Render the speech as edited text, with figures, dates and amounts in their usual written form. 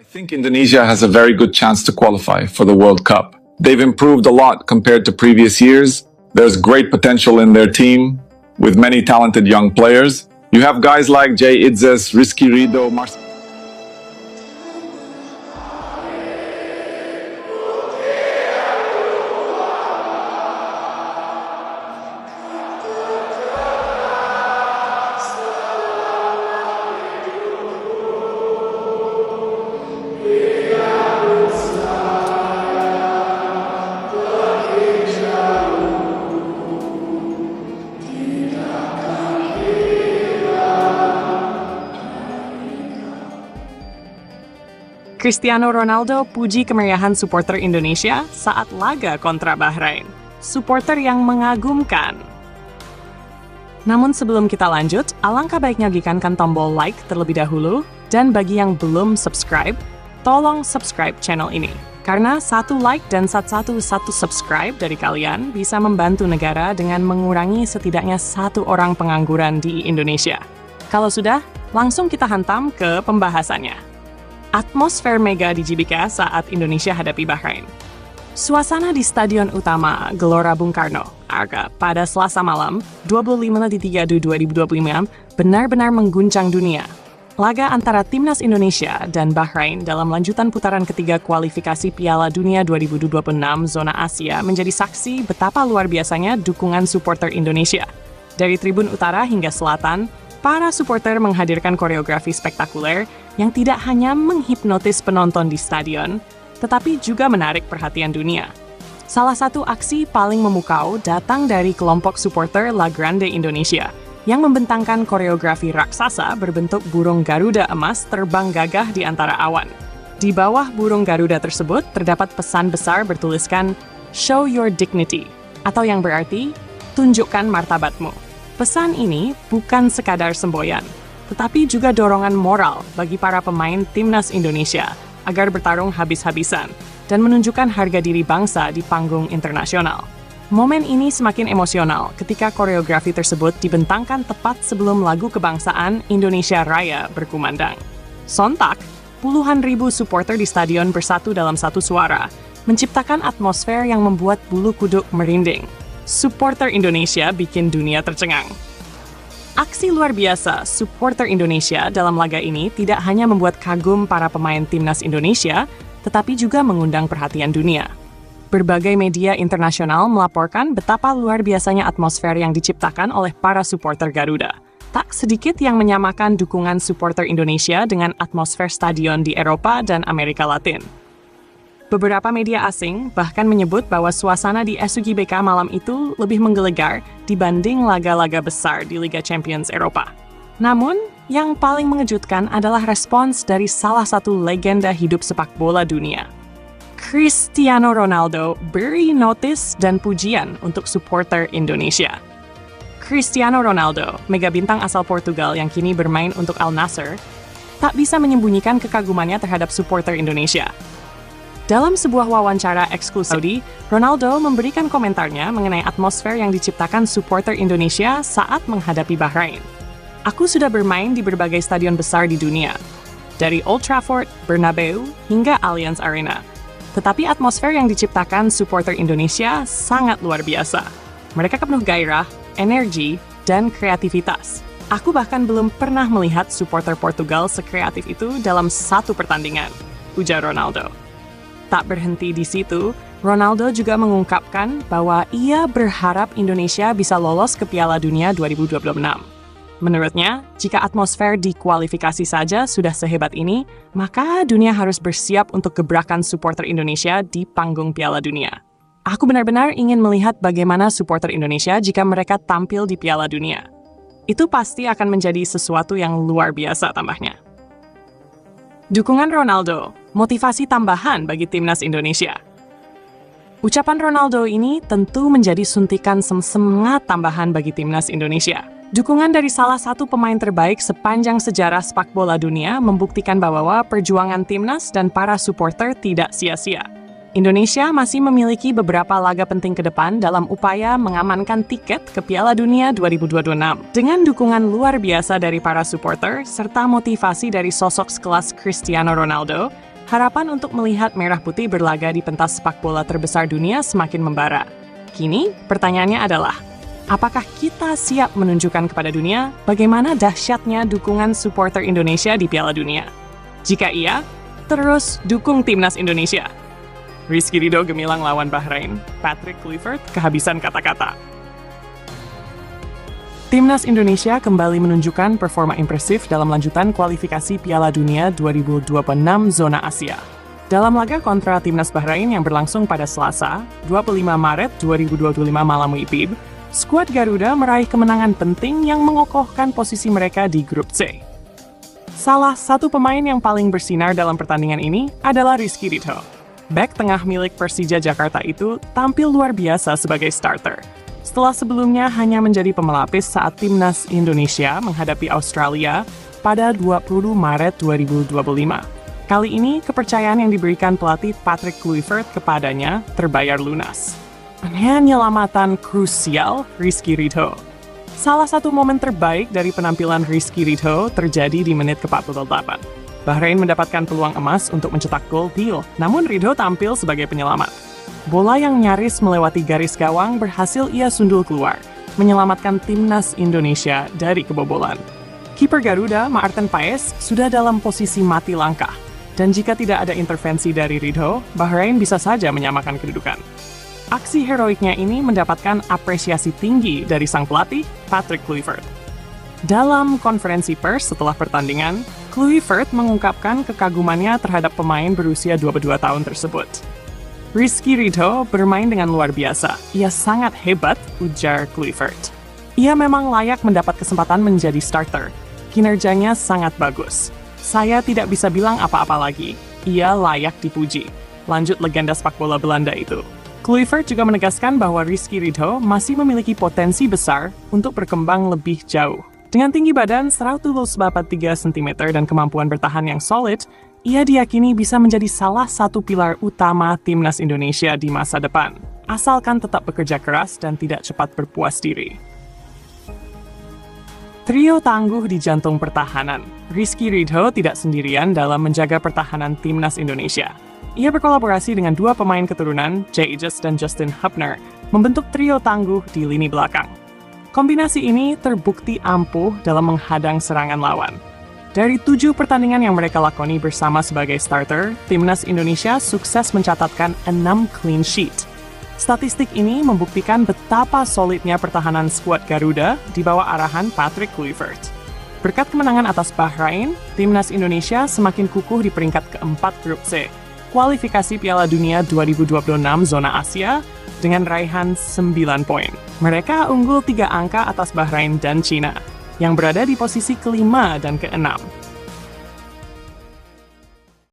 I think Indonesia has a very good chance to qualify for the World Cup. They've improved a lot compared to previous years. There's great potential in their team with many talented young players. You have guys like Jay Idzes, Rizky Ridho, Cristiano Ronaldo puji kemeriahan supporter Indonesia saat laga kontra Bahrain. Supporter yang mengagumkan. Namun sebelum kita lanjut, alangkah baiknya tekan tombol like terlebih dahulu, dan bagi yang belum subscribe, tolong subscribe channel ini. Karena satu like dan satu subscribe dari kalian bisa membantu negara dengan mengurangi setidaknya 1 orang pengangguran di Indonesia. Kalau sudah, langsung kita hantam ke pembahasannya. Atmosfer mega di GBK saat Indonesia hadapi Bahrain. Suasana di Stadion Utama Gelora Bung Karno, Arga, pada Selasa malam, 25/3/2025, benar-benar mengguncang dunia. Laga antara Timnas Indonesia dan Bahrain dalam lanjutan putaran ketiga kualifikasi Piala Dunia 2026 zona Asia menjadi saksi betapa luar biasanya dukungan supporter Indonesia. Dari tribun utara hingga selatan, para supporter menghadirkan koreografi spektakuler yang tidak hanya menghipnotis penonton di stadion, tetapi juga menarik perhatian dunia. Salah satu aksi paling memukau datang dari kelompok supporter La Grande Indonesia, yang membentangkan koreografi raksasa berbentuk burung Garuda emas terbang gagah di antara awan. Di bawah burung Garuda tersebut terdapat pesan besar bertuliskan, "Show your dignity," atau yang berarti, tunjukkan martabatmu. Pesan ini bukan sekadar semboyan, tetapi juga dorongan moral bagi para pemain Timnas Indonesia agar bertarung habis-habisan dan menunjukkan harga diri bangsa di panggung internasional. Momen ini semakin emosional ketika koreografi tersebut dibentangkan tepat sebelum lagu kebangsaan Indonesia Raya berkumandang. Sontak, puluhan ribu supporter di stadion bersatu dalam satu suara, menciptakan atmosfer yang membuat bulu kuduk merinding. Supporter Indonesia bikin dunia tercengang. Aksi luar biasa supporter Indonesia dalam laga ini tidak hanya membuat kagum para pemain Timnas Indonesia, tetapi juga mengundang perhatian dunia. Berbagai media internasional melaporkan betapa luar biasanya atmosfer yang diciptakan oleh para supporter Garuda. Tak sedikit yang menyamakan dukungan supporter Indonesia dengan atmosfer stadion di Eropa dan Amerika Latin. Beberapa media asing bahkan menyebut bahwa suasana di SUGBK malam itu lebih menggelegar dibanding laga-laga besar di Liga Champions Eropa. Namun, yang paling mengejutkan adalah respons dari salah satu legenda hidup sepak bola dunia. Cristiano Ronaldo beri notis dan pujian untuk supporter Indonesia. Cristiano Ronaldo, mega bintang asal Portugal yang kini bermain untuk Al Nassr, tak bisa menyembunyikan kekagumannya terhadap supporter Indonesia. Dalam sebuah wawancara eksklusif Saudi, Ronaldo memberikan komentarnya mengenai atmosfer yang diciptakan supporter Indonesia saat menghadapi Bahrain. "Aku sudah bermain di berbagai stadion besar di dunia, dari Old Trafford, Bernabeu, hingga Allianz Arena. Tetapi atmosfer yang diciptakan supporter Indonesia sangat luar biasa. Mereka penuh gairah, energi, dan kreativitas. Aku bahkan belum pernah melihat supporter Portugal sekreatif itu dalam satu pertandingan," ujar Ronaldo. Tak berhenti di situ, Ronaldo juga mengungkapkan bahwa ia berharap Indonesia bisa lolos ke Piala Dunia 2026. Menurutnya, jika atmosfer di kualifikasi saja sudah sehebat ini, maka dunia harus bersiap untuk gebrakan supporter Indonesia di panggung Piala Dunia. "Aku benar-benar ingin melihat bagaimana supporter Indonesia jika mereka tampil di Piala Dunia. Itu pasti akan menjadi sesuatu yang luar biasa," tambahnya. Dukungan Ronaldo, motivasi tambahan bagi Timnas Indonesia. Ucapan Ronaldo ini tentu menjadi suntikan semangat tambahan bagi Timnas Indonesia. Dukungan dari salah satu pemain terbaik sepanjang sejarah sepak bola dunia membuktikan bahwa perjuangan Timnas dan para supporter tidak sia-sia. Indonesia masih memiliki beberapa laga penting ke depan dalam upaya mengamankan tiket ke Piala Dunia 2026. Dengan dukungan luar biasa dari para supporter serta motivasi dari sosok sekelas Cristiano Ronaldo, Harapan untuk melihat Merah Putih berlaga di pentas sepak bola terbesar dunia semakin membara. Kini, pertanyaannya adalah, apakah kita siap menunjukkan kepada dunia bagaimana dahsyatnya dukungan supporter Indonesia di Piala Dunia? Jika iya, terus dukung timnas Indonesia. Rizky Ridho gemilang lawan Bahrain, Patrick Kluivert kehabisan kata-kata. Timnas Indonesia kembali menunjukkan performa impresif dalam lanjutan kualifikasi Piala Dunia 2026 zona Asia. Dalam laga kontra Timnas Bahrain yang berlangsung pada Selasa, 25 Maret 2025 malam WIB, skuad Garuda meraih kemenangan penting yang mengokohkan posisi mereka di grup C. Salah satu pemain yang paling bersinar dalam pertandingan ini adalah Rizky Ridho. Bek tengah milik Persija Jakarta itu tampil luar biasa sebagai starter. Setelah sebelumnya hanya menjadi pemelapis saat Timnas Indonesia menghadapi Australia pada 20 Maret 2025. Kali ini, kepercayaan yang diberikan pelatih Patrick Kluivert kepadanya terbayar lunas. Penyelamatan krusial Rizky Ridho. Salah satu momen terbaik dari penampilan Rizky Ridho terjadi di menit ke-48. Bahrain mendapatkan peluang emas untuk mencetak gol Theo, namun Ridho tampil sebagai penyelamat. Bola yang nyaris melewati garis gawang berhasil ia sundul keluar, menyelamatkan Timnas Indonesia dari kebobolan. Kiper Garuda, Maarten Paes, sudah dalam posisi mati langkah, dan jika tidak ada intervensi dari Ridho, Bahrain bisa saja menyamakan kedudukan. Aksi heroiknya ini mendapatkan apresiasi tinggi dari sang pelatih, Patrick Kluivert. Dalam konferensi pers setelah pertandingan, Kluivert mengungkapkan kekagumannya terhadap pemain berusia 22 tahun tersebut. Rizky Ridho bermain dengan luar biasa. Ia sangat hebat, ujar Kluivert. Ia memang layak mendapat kesempatan menjadi starter. Kinerjanya sangat bagus. Saya tidak bisa bilang apa-apa lagi. Ia layak dipuji. Lanjut legenda sepak bola Belanda itu. Kluivert juga menegaskan bahwa Rizky Ridho masih memiliki potensi besar untuk berkembang lebih jauh. Dengan tinggi badan 143 cm dan kemampuan bertahan yang solid, ia diyakini bisa menjadi salah satu pilar utama Timnas Indonesia di masa depan, asalkan tetap bekerja keras dan tidak cepat berpuas diri. Trio tangguh di jantung pertahanan. Rizky Ridho tidak sendirian dalam menjaga pertahanan Timnas Indonesia. Ia berkolaborasi dengan dua pemain keturunan, Jay Aegis dan Justin Hubner, membentuk trio tangguh di lini belakang. Kombinasi ini terbukti ampuh dalam menghadang serangan lawan. Dari 7 pertandingan yang mereka lakoni bersama sebagai starter, Timnas Indonesia sukses mencatatkan 6 clean sheet. Statistik ini membuktikan betapa solidnya pertahanan skuad Garuda di bawah arahan Patrick Kluivert. Berkat kemenangan atas Bahrain, Timnas Indonesia semakin kukuh di peringkat keempat grup C, kualifikasi Piala Dunia 2026 zona Asia, dengan raihan 9 poin. Mereka unggul 3 angka atas Bahrain dan China, yang berada di posisi kelima dan keenam.